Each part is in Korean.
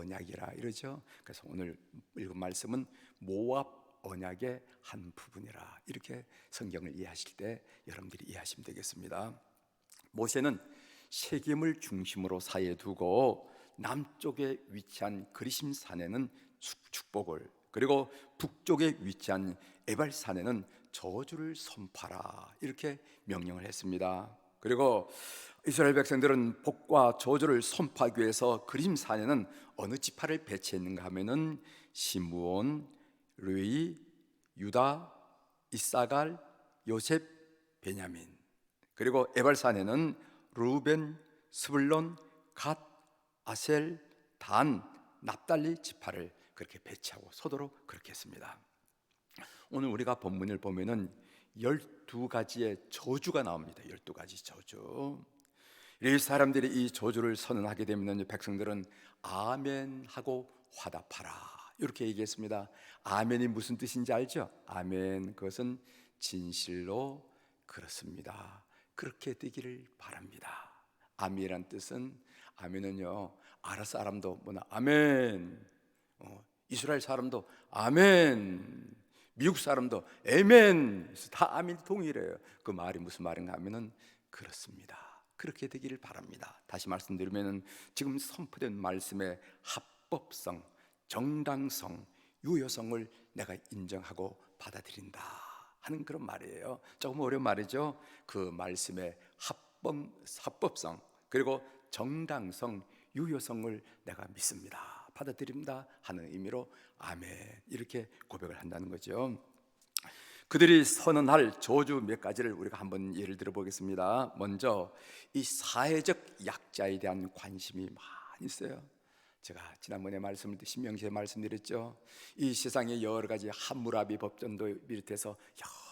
언약이라 이러죠. 그래서 오늘 읽은 말씀은 모압 언약의 한 부분이라 이렇게 성경을 이해하실 때 여러분들이 이해하시면 되겠습니다. 모세는 세겜을 중심으로 사이에 두고 남쪽에 위치한 그리심 산에는 축복을, 그리고 북쪽에 위치한 에발산에는 저주를 선포하라 이렇게 명령을 했습니다. 그리고 이스라엘 백성들은 복과 저주를 선포하기 위해서 그리심 산에는 어느 지파를 배치했는가 하면은 시므온, 르위, 유다, 이사갈, 요셉, 베냐민, 그리고 에발산에는 루벤, 스불론, 갓, 아셀, 단, 납달리 지파를 그렇게 배치하고 서도로 그렇게 했습니다. 오늘 우리가 본문을 보면은 12가지의 저주가 나옵니다. 12가지 저주. 이 사람들이 이 저주를 선언하게 되면 백성들은 아멘 하고 화답하라 이렇게 얘기했습니다. 아멘이 무슨 뜻인지 알죠? 아멘, 그것은 진실로 그렇습니다, 그렇게 되기를 바랍니다. 아멘이란 뜻은, 아멘은요, 아랍 사람도 뭐나 아멘, 이스라엘 사람도 아멘, 미국 사람도 아멘, 다 아멘 동일해요. 그 말이 무슨 말인가 하면은 그렇습니다, 그렇게 되기를 바랍니다. 다시 말씀드리면 지금 선포된 말씀의 합법성, 정당성, 유효성을 내가 인정하고 받아들인다 하는 그런 말이에요. 조금 어려운 말이죠. 그 말씀의 합법성 그리고 정당성, 유효성을 내가 믿습니다, 받아들입니다 하는 의미로 아멘 이렇게 고백을 한다는 거죠. 그들이 선언할 저주 몇 가지를 우리가 한번 예를 들어 보겠습니다. 먼저 이 사회적 약자에 대한 관심이 많이 있어요. 제가 지난번에 신명기에 말씀드렸죠. 이 세상에 여러 가지 함무라비 법전도 비롯해서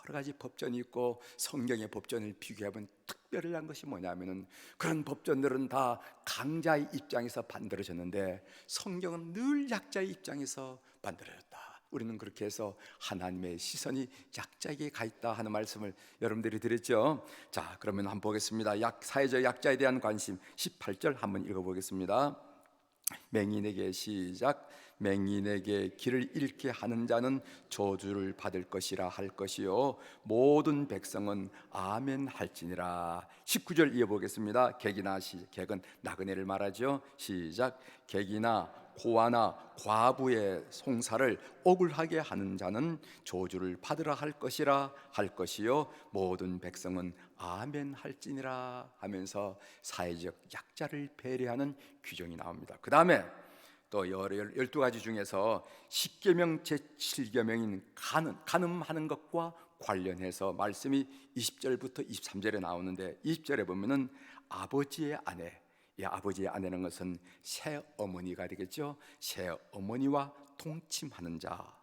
여러 가지 법전이 있고 성경의 법전을 비교해보면 특별한 것이 뭐냐면은 그런 법전들은 다 강자의 입장에서 만들어졌는데 성경은 늘 약자의 입장에서 만들어졌다. 우리는 그렇게 해서 하나님의 시선이 약자에게 가 있다 하는 말씀을 여러분들이 드렸죠. 자, 그러면 한번 보겠습니다. 사회적 약자에 대한 관심 18절 한번 읽어보겠습니다. 맹인에게 시작. 맹인에게 길을 잃게 하는 자는 저주를 받을 것이라 할 것이요 모든 백성은 아멘 할지니라. 19절 이어보겠습니다. 객이나 객은 나그네를 말하죠. 시작. 객이나 고아나 과부의 송사를 억울하게 하는 자는 저주를 받으라 할 것이라 할 것이요 모든 백성은 아멘 할지니라 하면서 사회적 약자를 배려하는 규정이 나옵니다. 그 다음에 또 12가지 중에서 10계명 제7계명인 간음하는 것과 관련해서 말씀이 20절부터 23절에 나오는데 20절에 보면은 아버지의 아내, 이 아버지의 아내는 것은 새어머니가 되겠죠. 새어머니와 동침하는 자.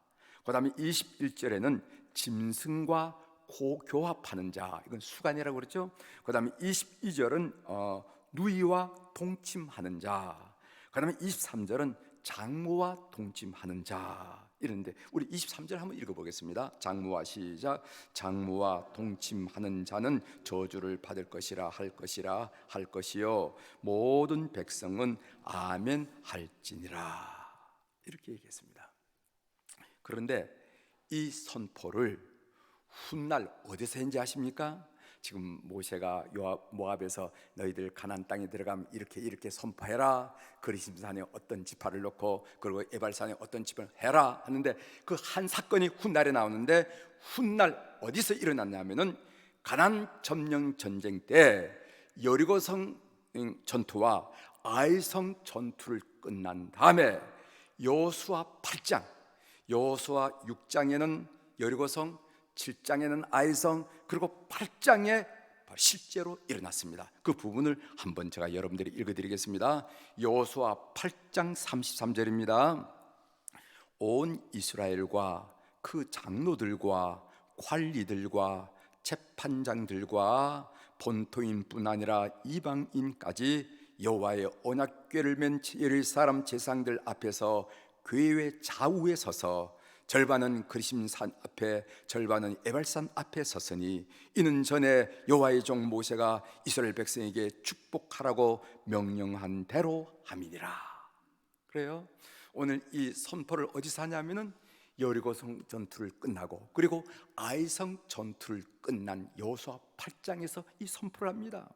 그 다음에 21절에는 짐승과 고교합하는 자, 이건 수간이라고 그랬죠. 그 다음에 22절은 누이와 동침하는 자. 그 다음에 23절은 장모와 동침하는 자. 이런데 우리 23절 한번 읽어보겠습니다. 장모와 시작. 장모와 동침하는 자는 저주를 받을 것이라 할 것이요 모든 백성은 아멘 할지니라 이렇게 얘기했습니다. 그런데 이 선포를 훗날 어디서 했는지 아십니까? 지금 모세가 모압에서 너희들 가나안 땅에 들어가면 이렇게 선포해라. 그리심산에 어떤 지파를 놓고 그리고 에발산에 어떤 지파를 해라 하는데 그 한 사건이 훗날에 나오는데 훗날 어디서 일어났냐면은 가나안 점령 전쟁 때 여리고성 전투와 아이성 전투를 끝난 다음에 여호수아 8장, 여호수아 6장에는 여리고성, 7장에는 아이성, 그리고 8장에 실제로 일어났습니다. 그 부분을 한번 제가 여러분들이 읽어드리겠습니다. 여호수아 8장 33절입니다. 온 이스라엘과 그 장로들과 관리들과 재판장들과 본토인뿐 아니라 이방인까지 여호와의 언약궤를 맨 예루살렘 제사장들 앞에서 궤의 좌우에 서서 절반은 그리심산 앞에 절반은 에발산 앞에 섰으니 이는 전에 여호와의 종 모세가 이스라엘 백성에게 축복하라고 명령한 대로 함이니라. 그래요. 오늘 이 선포를 어디서 하냐면은 여리고성 전투를 끝나고 그리고 아이성 전투를 끝난 여호수아 8장에서 이 선포를 합니다.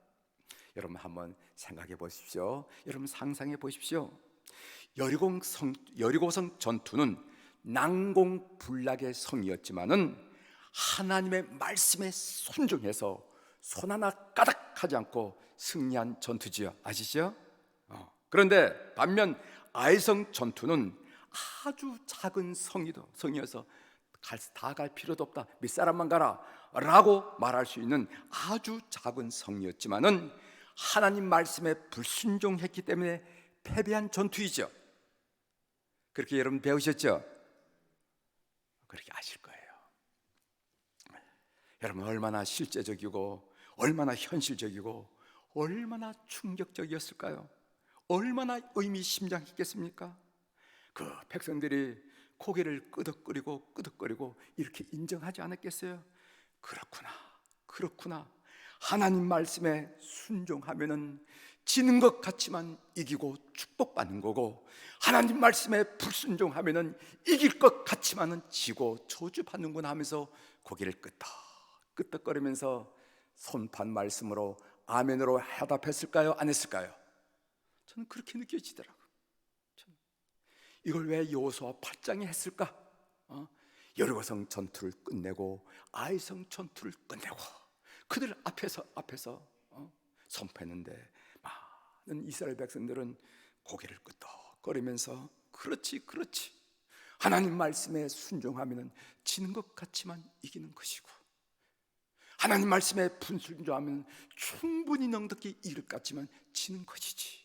여러분 한번 생각해 보십시오. 여러분 상상해 보십시오. 여리고성 전투는 난공불락의 성이었지만은 하나님의 말씀에 순종해서 손 하나 까닥하지 않고 승리한 전투지요. 아시죠? 그런데 반면 아이성 전투는 아주 작은 성이어서 다 갈 필요도 없다, 밑사람만 가라 라고 말할 수 있는 아주 작은 성이었지만은 하나님 말씀에 불순종했기 때문에 패배한 전투이죠. 그렇게 여러분 배우셨죠? 그렇게 아실 거예요. 여러분 얼마나 실제적이고 얼마나 현실적이고 얼마나 충격적이었을까요? 얼마나 의미심장했겠습니까? 그 백성들이 고개를 끄덕거리고 이렇게 인정하지 않았겠어요? 그렇구나. 하나님 말씀에 순종하면은 지는 것 같지만 이기고 축복받는 거고, 하나님 말씀에 불순종하면은 이길 것 같지만은 지고 저주받는구나 하면서 고개를 끄덕거리면서 손판 말씀으로 아멘으로 해답했을까요? 안 했을까요? 저는 그렇게 느껴지더라고요. 이걸 왜 여호수아 8장에 했을까? 여리고성 전투를 끝내고 아이성 전투를 끝내고 그들 앞에서 선포했는데 많은 이스라엘 백성들은 고개를 끄덕거리면서 그렇지 하나님 말씀에 순종하면 지는 것 같지만 이기는 것이고, 하나님 말씀에 불순종하면 충분히 넉넉히 이길 것 같지만 지는 것이지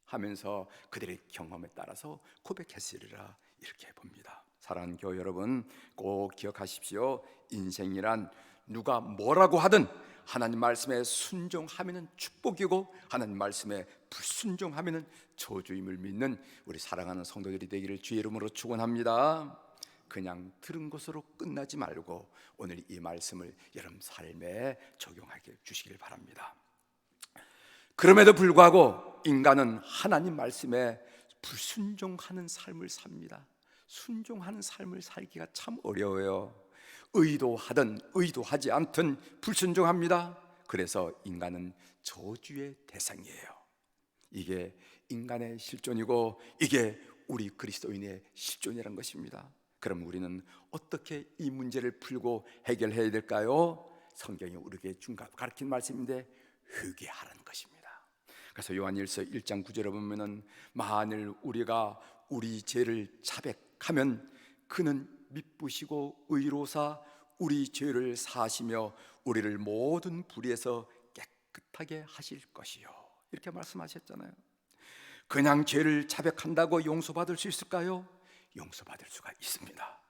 하면서 그들의 경험에 따라서 고백했으리라, 이렇게 봅니다. 사랑하는 교회 여러분, 꼭 기억하십시오. 인생이란 누가 뭐라고 하든 하나님 말씀에 순종하면 축복이고 하나님 말씀에 불순종하면 저주임을 믿는 우리 사랑하는 성도들이 되기를 주의 이름으로 축원합니다. 그냥 들은 것으로 끝나지 말고 오늘 이 말씀을 여러분 삶에 적용하게 주시길 바랍니다. 그럼에도 불구하고 인간은 하나님 말씀에 불순종하는 삶을 삽니다. 순종하는 삶을 살기가 참 어려워요. 의도하든 의도하지 않든 불순종합니다. 그래서 인간은 저주의 대상이에요. 이게 인간의 실존이고 이게 우리 그리스도인의 실존이라는 것입니다. 그럼 우리는 어떻게 이 문제를 풀고 해결해야 될까요? 성경이 우리에게 가르친 말씀인데 회개하라는 것입니다. 그래서 요한일서 1장 9절에 보면은 만일 우리가 우리 죄를 자백하면 그는 미쁘시고 의로사 우리 죄를 사하시며 우리를 모든 불의에서 깨끗하게 하실 것이요, 이렇게 말씀하셨잖아요. 그냥 죄를 자백한다고 용서받을 수 있을까요? 용서받을 수가 있습니다.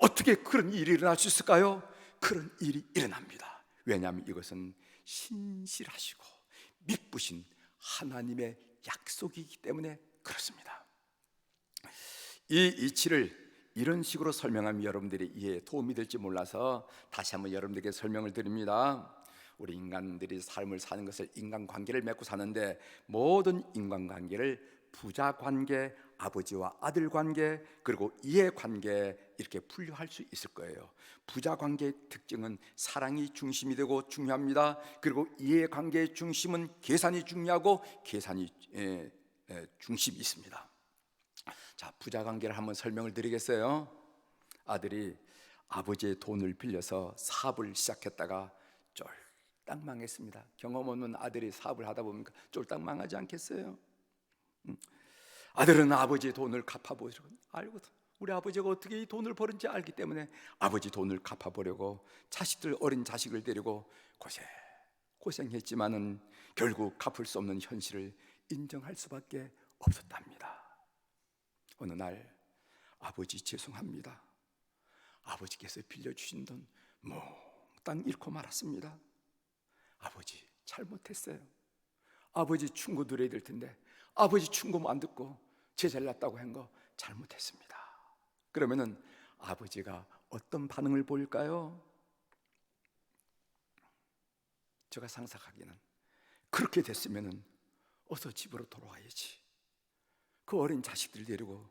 어떻게 그런 일이 일어날 수 있을까요? 그런 일이 일어납니다. 왜냐하면 이것은 신실하시고 미쁘신 하나님의 약속이기 때문에 그렇습니다. 이 이치를 이런 식으로 설명하면 여러분들의 이해에 도움이 될지 몰라서 다시 한번 여러분들에게 설명을 드립니다. 우리 인간들이 삶을 사는 것을 인간관계를 맺고 사는데 모든 인간관계를 부자관계, 아버지와 아들 관계, 그리고 이해관계 이렇게 분류할 수 있을 거예요. 부자관계의 특징은 사랑이 중심이 되고 중요합니다. 그리고 이해관계의 중심은 계산이 중요하고 계산이 중심이 있습니다. 자, 부자관계를 한번 설명을 드리겠어요. 아들이 아버지의 돈을 빌려서 사업을 시작했다가 쫄딱 망했습니다. 경험 없는 아들이 사업을 하다 보니까 쫄딱 망하지 않겠어요? 아들은 아버지의 돈을 갚아보려고 알거든. 우리 아버지가 어떻게 이 돈을 버는지 알기 때문에 아버지 돈을 갚아보려고 어린 자식을 데리고 고생했지만은 결국 갚을 수 없는 현실을 인정할 수밖에 없었답니다. 어느 날 아버지 죄송합니다. 아버지께서 빌려주신 돈 몽땅 잃고 말았습니다. 아버지 잘못했어요. 아버지 충고 드려야 될 텐데 아버지 충고 안 듣고 제 잘났다고 한 거 잘못했습니다. 그러면은 아버지가 어떤 반응을 보일까요? 제가 상상하기는 그렇게 됐으면은 어서 집으로 돌아와야지. 그 어린 자식들 데리고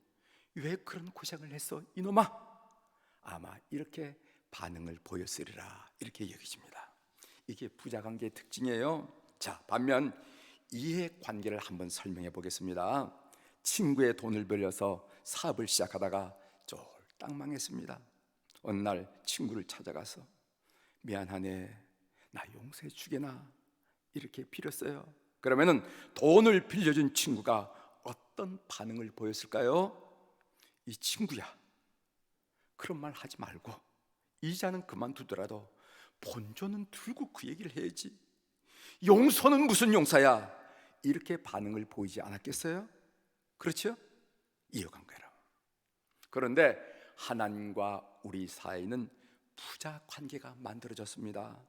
왜 그런 고생을 했어 이놈아? 아마 이렇게 반응을 보였으리라 이렇게 여기십니다. 이게 부자관계의 특징이에요. 자, 반면 이해관계를 한번 설명해 보겠습니다. 친구의 돈을 빌려서 사업을 시작하다가 쫄딱 망했습니다. 어느 날 친구를 찾아가서 미안하네, 나 용서해 주게나 이렇게 빌었어요. 그러면은 돈을 빌려준 친구가 어떤 반응을 보였을까요? 이 친구야, 그런 말 하지 말고 이자는 그만두더라도 본전은 들고 그 얘기를 해야지. 용서는 무슨 용서야? 이렇게 반응을 보이지 않았겠어요? 그렇죠? 이해관계라. 그런데 하나님과 우리 사이는 부자 관계가 만들어졌습니다.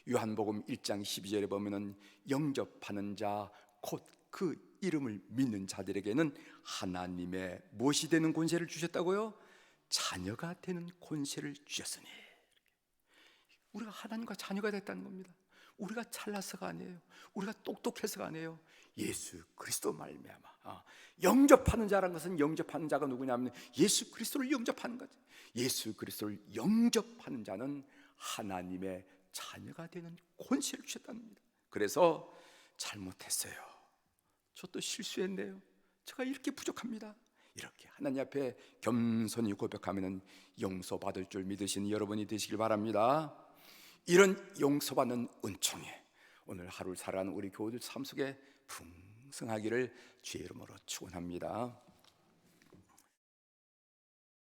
요한복음 1장 12절에 보면은 영접하는 자 곧 그 이름을 믿는 자들에게는 하나님의 무엇이 되는 권세를 주셨다고요? 자녀가 되는 권세를 주셨으니. 우리가 하나님과 자녀가 됐다는 겁니다. 우리가 잘나서가 아니에요. 우리가 똑똑해서가 아니에요. 예수 그리스도 말미암아. 영접하는 자라는 것은, 영접하는 자가 누구냐면 예수 그리스도를 영접하는 거죠. 예수 그리스도를 영접하는 자는 하나님의 자녀가 되는 권세를 주셨다는 겁니다. 그래서 잘못했어요, 저 또 실수했네요, 제가 이렇게 부족합니다, 이렇게 하나님 앞에 겸손히 고백하면 용서받을 줄 믿으시는 여러분이 되시길 바랍니다. 이런 용서받는 은총에 오늘 하루를 살아가는 우리 교우들 삶 속에 풍성하기를 주의 이름으로 축원합니다.